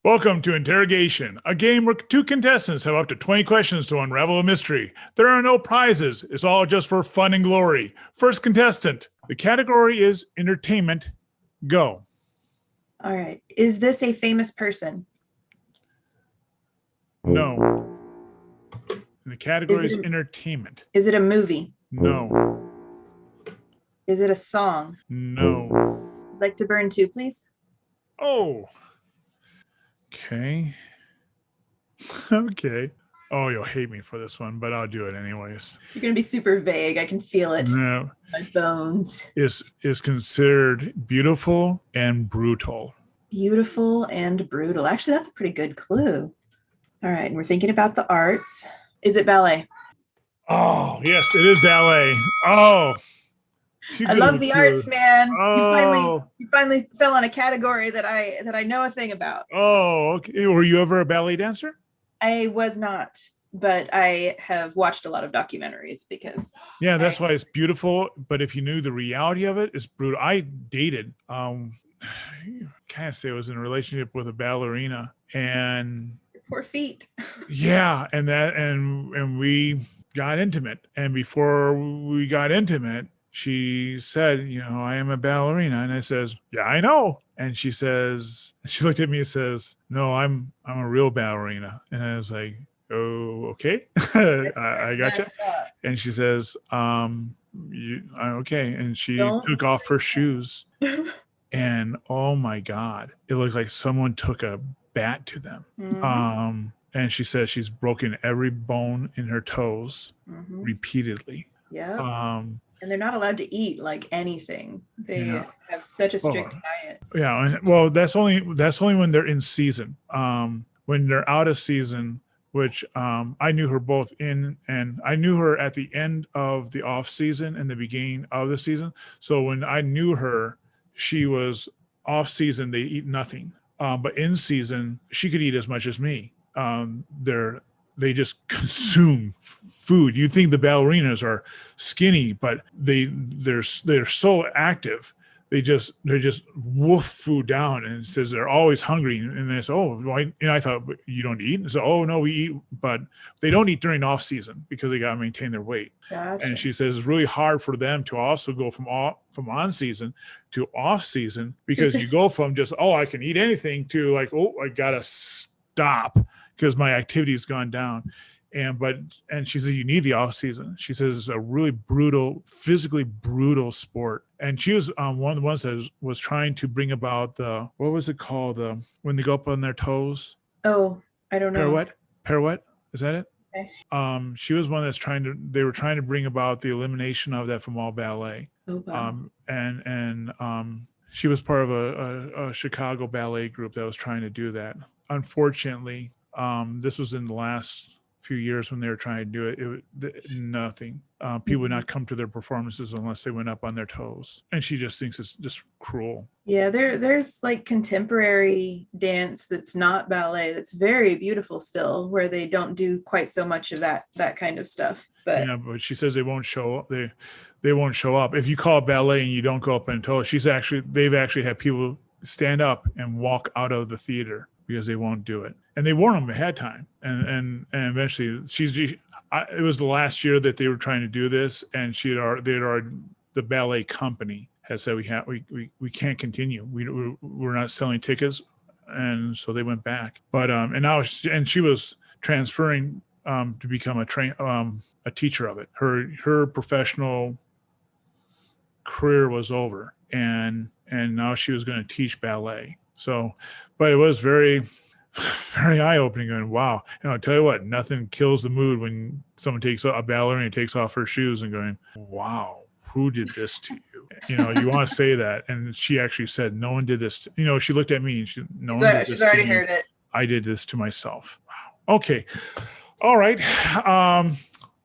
Welcome to Interrogation, a game where two contestants have up to 20 questions to unravel a mystery. There are no prizes. It's all just for fun and glory. First contestant. The category is entertainment. Go. All right. Is this a famous person? No. And the category is entertainment. Is it a movie? No. Is it a song? No. I'd like to burn 2, please. Oh. Okay. Okay. Oh, you'll hate me for this one, but I'll do it anyways. You're going to be super vague. I can feel it. No. My bones. Is considered beautiful and brutal. Beautiful and brutal. Actually, that's a pretty good clue. All right. And we're thinking about the arts. Is it ballet? Oh, yes, it is ballet. Oh. I love the arts, man. Oh. You finally fell on a category that I know a thing about. Oh, okay. Were you ever a ballet dancer? I was not, but I have watched a lot of documentaries because that's why it's beautiful. But if you knew the reality of it, it's brutal. I dated, kind of say I was in a relationship with a ballerina, and poor feet. Yeah, and we got intimate, and before we got intimate, she said, I am a ballerina. And I says, yeah, I know. And she looked at me and says, no, I'm a real ballerina. And I was like, oh, okay. I gotcha. And she says, okay. And she took off her shoes and oh my God, it looked like someone took a bat to them. Mm-hmm. And she says she's broken every bone in her toes repeatedly. Yeah. And they're not allowed to eat like anything. They have such a strict diet. Yeah. Well, that's only when they're in season. When they're out of season, which I knew her both in, and I knew her at the end of the off season and the beginning of the season. So when I knew her, she was off season. They eat nothing. But in season, she could eat as much as me. They just consume food. You think the ballerinas are skinny, but they're so active. They're just wolf food down, and it says they're always hungry. And they say, oh, why? And I thought, you don't eat? And so, oh no, we eat, but they don't eat during off season because they got to maintain their weight. Gotcha. And she says it's really hard for them to also go from on season to off season, because you go from just, oh, I can eat anything, to like, oh, I gotta stop because my activity's gone down. And she says you need the off season. She says it's a really brutal, physically brutal sport. And she was one of the ones that was trying to bring about the, what was it called? When they go up on their toes. Oh, I don't know. Pirouette. Is that it? Okay. She was one they were trying to bring about the elimination of that from all ballet. Oh, wow. And she was part of a Chicago ballet group that was trying to do that. Unfortunately, this was in the last few years when they were trying to do it, nothing. People would not come to their performances unless they went up on their toes. And she just thinks it's just cruel. Yeah, there's like contemporary dance that's not ballet that's very beautiful still, where they don't do quite so much of that kind of stuff. But she says they won't show up. They won't show up. If you call it ballet and you don't go up on toes, they've actually had people stand up and walk out of the theater because they won't do it. And they warn them ahead of time. And eventually it was the last year that they were trying to do this, and the ballet company had said we can't continue. We're not selling tickets, and so they went back. But and she was transferring to become a teacher of it. Her professional career was over, and now she was going to teach ballet. So, but it was very, very eye-opening. And wow, I'll tell you what, nothing kills the mood when someone a ballerina takes off her shoes and going, wow, who did this to you? You want to say that. And she actually said, no one did this. She looked at me and she's already heard it. I did this to myself. Wow. Okay. All right.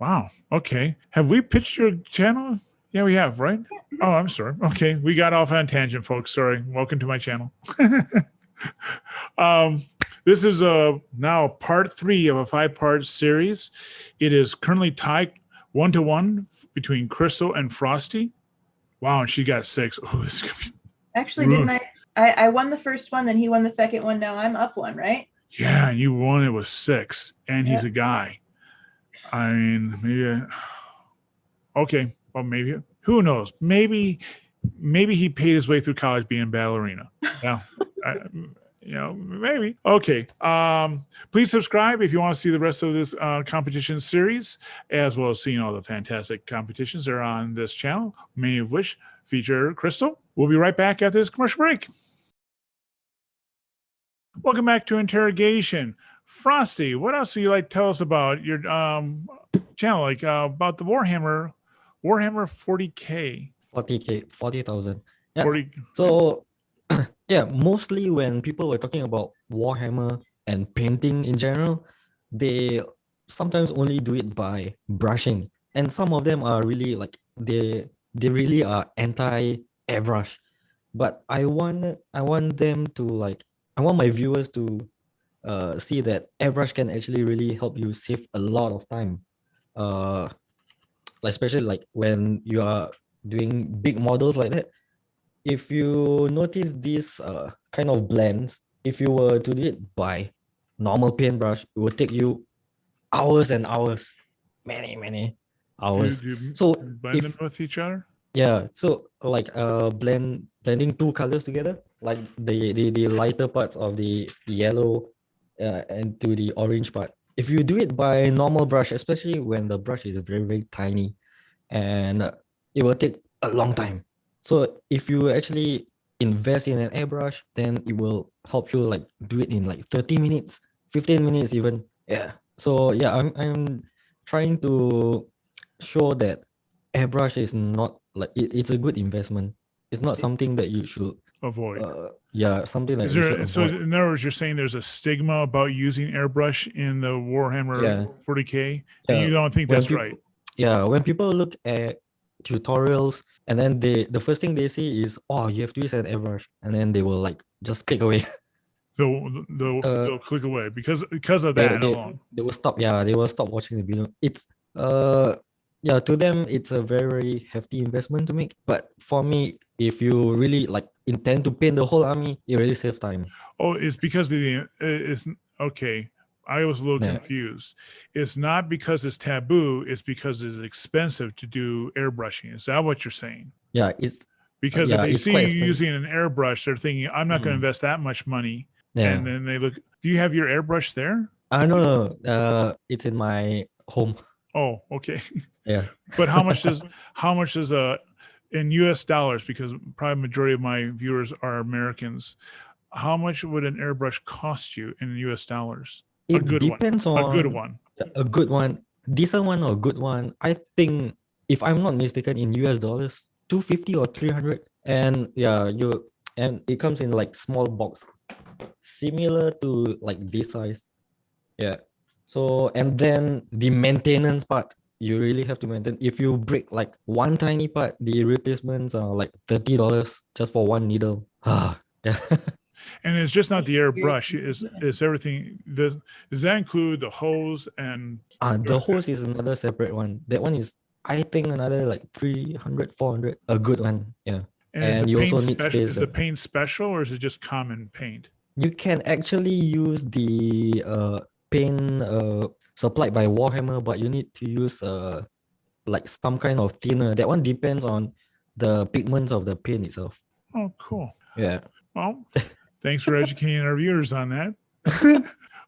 Wow. Okay. Have we pitched your channel? Yeah, we have, right? Oh, I'm sorry. Okay, we got off on a tangent, folks. Sorry. Welcome to my channel. This is now part 3 of a 5-part series. It is currently tied 1-1 between Crystal and Frosty. Wow, and she got 6. Oh, this is gonna be actually, didn't I won the first one, then he won the second one. Now I'm up one, right? Yeah, and you won it with 6, and he's Yep. a guy. I mean, maybe. Okay, well, maybe. Who knows? Maybe he paid his way through college being a ballerina. Yeah, maybe. Okay. Please subscribe if you want to see the rest of this competition series, as well as seeing all the fantastic competitions that are on this channel, many of which feature Crystal. We'll be right back after this commercial break. Welcome back to Interrogation. Frosty, what else would you like to tell us about your channel, like about the Warhammer 40K? 40K, 40,000. Yeah. 40. So, yeah, mostly when people were talking about Warhammer and painting in general, they sometimes only do it by brushing. And some of them are really like they really are anti airbrush. But I want them to like I want my viewers to see that airbrush can actually really help you save a lot of time. Uh like especially like when you are doing big models like that. If you notice these kind of blends, if you were to do it by normal paintbrush, it would take you hours and hours, many hours. Do you So blend them with each other? yeah, so like blending two colors together, like the lighter parts of the yellow and to the orange part. If you do it by normal brush, especially when the brush is very tiny, and it will take a long time. So if you actually invest in an airbrush, then it will help you like do it in like 30 minutes, 15 minutes even. Yeah. So yeah, I'm trying to show that airbrush is not like it's a good investment. It's not something that you should Avoid. yeah, something that Is you should there? So avoid. in other words, you're saying there's a stigma about using airbrush in the Warhammer Yeah. 40K, and Yeah. you don't think When that's people, right? yeah, when people look at tutorials and then the first thing they see is, oh, you have to use an airbrush, and then they will like just click away. They'll click away because of they, that they, alone. they will stop. Yeah, they will stop watching the video. It's yeah, to them it's a very hefty investment to make, but for me, if you really like intend to paint the whole army, it really saves time. Oh, it's because of the it's okay. I was a little Yeah. confused. It's not because it's taboo. It's because it's expensive to do airbrushing. Is that what you're saying? Yeah, it's Because if yeah, they it's see quite you expensive. using an airbrush, they're thinking, "I'm not going to invest that much money." Yeah. And then they look. Do you have your airbrush there? No, it's in my home. Oh, okay. Yeah. But how much does in US dollars, because probably majority of my viewers are Americans, how much would an airbrush cost you in US dollars? It A good depends one. A good on one. a good one, decent one or a good one. I think if I'm not mistaken, in US dollars, 250 or 300. And yeah, and it comes in like small box, similar to like this size. Yeah. So and then the maintenance part, you really have to maintain. If you break like one tiny part, the replacements are like $30 just for one needle. Yeah. And it's just not the airbrush. Is everything? Does that include the hose and? The hose is another separate one. That one is, I think, another like 300, 400. A good one. Yeah. And And you also need special? space. Is the paint special or is it just common paint? You can actually use the paint supplied by Warhammer, but you need to use like some kind of thinner. That one depends on the pigments of the paint itself. Oh, cool. Yeah. Well, thanks for educating our viewers on that.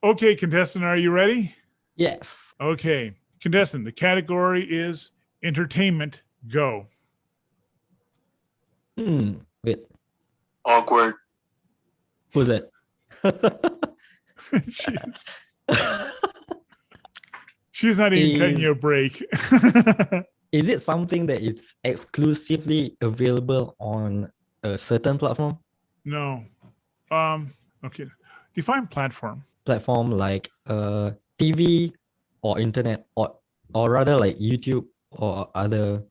Okay, contestant, are you ready? Yes. Okay, contestant, the category is entertainment. Go. Wait. Awkward. Who's that? She's not even cutting you a break. Is it something that is exclusively available on a certain platform? No. Okay. Define platform. Platform like TV or internet, or rather like YouTube or other.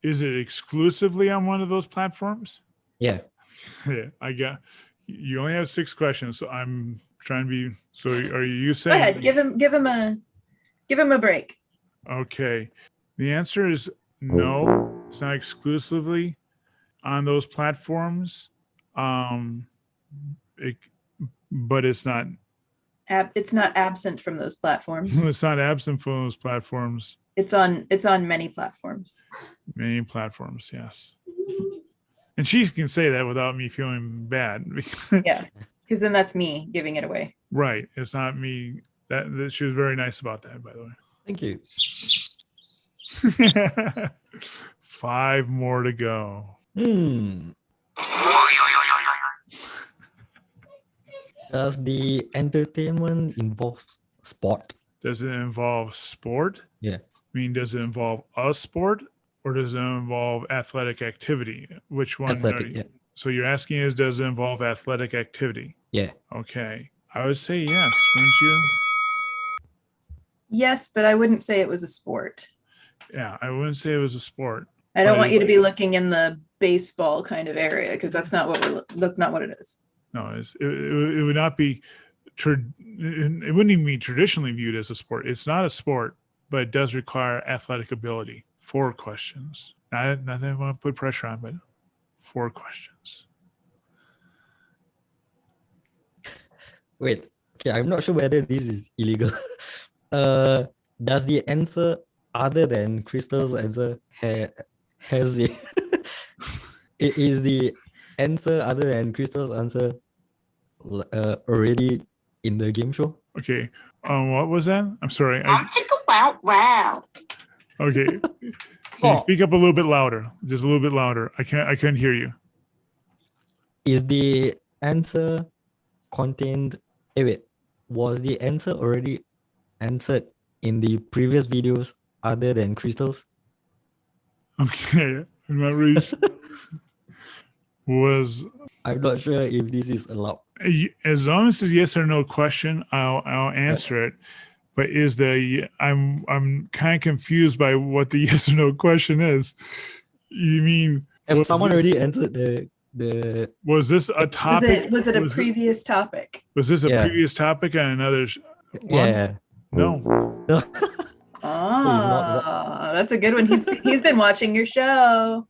Is it exclusively on one of those platforms? Yeah. Yeah, I got. You only have 6 questions, so I'm trying to be. So are you Go saying? ahead, give him a break. Okay. The answer is no. It's not exclusively on those platforms. It, but it's not. It's not absent from those platforms. It's not absent from those platforms. It's on many platforms. Many platforms, yes. And she can say that without me feeling bad. Yeah, because then that's me giving it away. Right. It's not me. That she was very nice about that, by the way. Thank you. 5 more to go. Does the entertainment involve sport? Does it involve sport? Yeah. I mean, does it involve a sport or does it involve athletic activity? Which one? Athletic, yeah. So you're asking is, does it involve athletic activity? Yeah. Okay. I would say yes, wouldn't you? Yes, but I wouldn't say it was a sport. Yeah, I wouldn't say it was a sport. I don't want you to be looking in the baseball kind of area because that's not what it is. No, it would not be. It wouldn't even be traditionally viewed as a sport. It's not a sport, but it does require athletic ability. 4 questions. Not that I want to put pressure on, but 4 questions. Wait. Okay, I'm not sure whether this is illegal. Does the answer other than Crystal's answer has it? Is the answer other than Crystal's answer already in the game show? Okay. What was that? I'm sorry. Wow. Okay. Can you speak up a little bit louder? Just a little bit louder. I couldn't hear you. Is the answer contained? Wait. Was the answer already answered in the previous videos other than Crystal's? Okay. I'm not really sure. I'm not sure if this is allowed. As long as it's a yes or no question, I'll answer it. But I'm kind of confused by what the yes or no question is. You mean If someone already answered the was this a topic? Was it a previous topic? Was this a previous topic on another one? Yeah. No. No. Oh, that's a good one. He's been watching your show.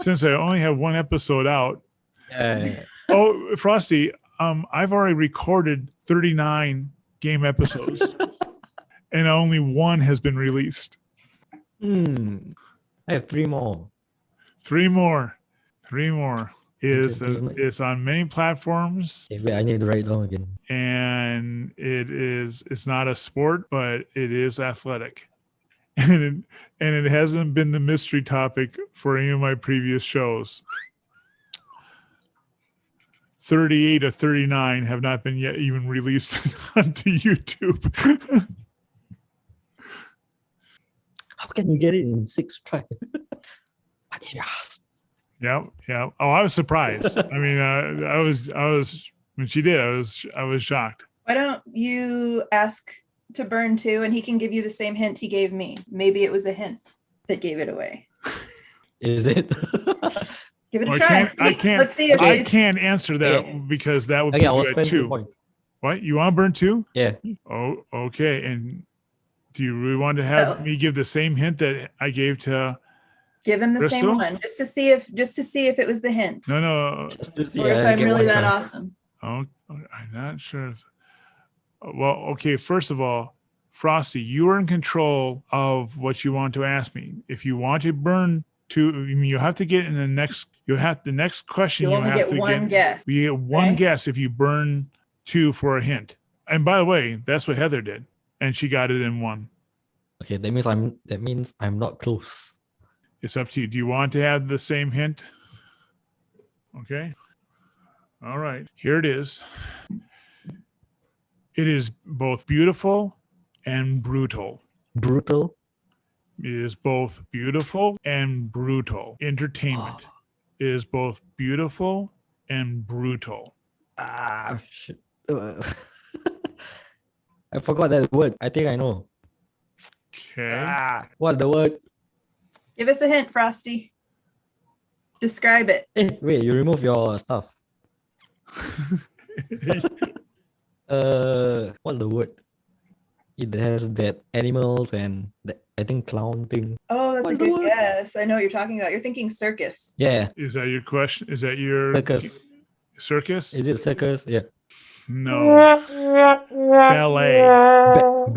Since I only have 1 episode out. Yeah. Oh, Frosty, I've already recorded 39 game episodes. And only 1 has been released. I have 3 more. 3 more. 3 more. It's on many platforms. Okay, wait, I need to write down again. And it's not a sport, but it is athletic. And it hasn't been the mystery topic for any of my previous shows. 38 of 39 have not been yet even released onto YouTube. How can you get it in 6 tries? Yes. Yeah. Oh, I was surprised. I mean, I was when she did, I was shocked. Why don't you ask to burn 2 and he can give you the same hint he gave me? Maybe it was a hint that gave it away. Is it? Give it a try. Let's see if I can't answer that because that would be at 2 points. What? You want to burn 2? Yeah. Oh, okay. And do you really want to have me give the same hint that I gave to? Give him the Crystal? same one just to see if it was the hint. No. Just to see or if I'm really that awesome. Oh, I'm not sure. Well, okay. First of all, Frosty, you are in control of what you want to ask me. If you want to burn 2, you have to get in the next. The next question. You only have get to one guess. You get one guess if you burn 2 for a hint. And by the way, that's what Heather did, and she got it in 1. Okay, that means I'm not close. It's up to you. Do you want to have the same hint? Okay. All right. Here it is. It is both beautiful and brutal. Brutal? It is both beautiful and brutal. Entertainment is both beautiful and brutal. Shit. I forgot that word. I think I know. Okay. What's the word? Give us a hint, Frosty. Describe it. Hey, wait, you remove your stuff. What's the word? It has that animals and I think clown thing. Oh, that's What's a the good word? guess. I know what you're talking about. You're thinking circus. Yeah. Is that your question? Is that your Circus. Circus? Is it circus? Yeah. No. Ballet.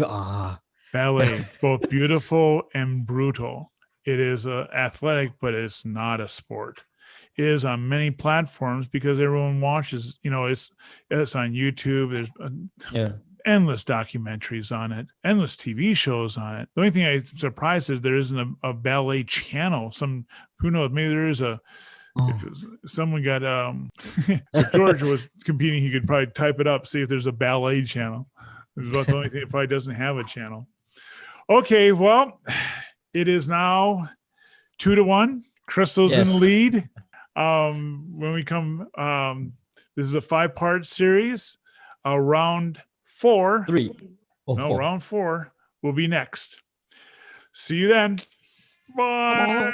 Ah, Ballet, both beautiful and brutal. It is athletic, but it's not a sport. It is on many platforms because everyone watches. It's on YouTube. There's yeah. endless documentaries on it, endless TV shows on it. The only thing I'm surprised is there isn't a ballet channel. Who knows? Maybe there is a. Oh. If someone got if George was competing, he could probably type it up, see if there's a ballet channel. It's about the only thing it probably doesn't have a channel. Okay, well, it is now 2-1. Crystal's in the Yes. lead. When we come, this is a 5-part series. Round 4. 3. Oh, No, 4. round 4 will be next. See you then. Bye.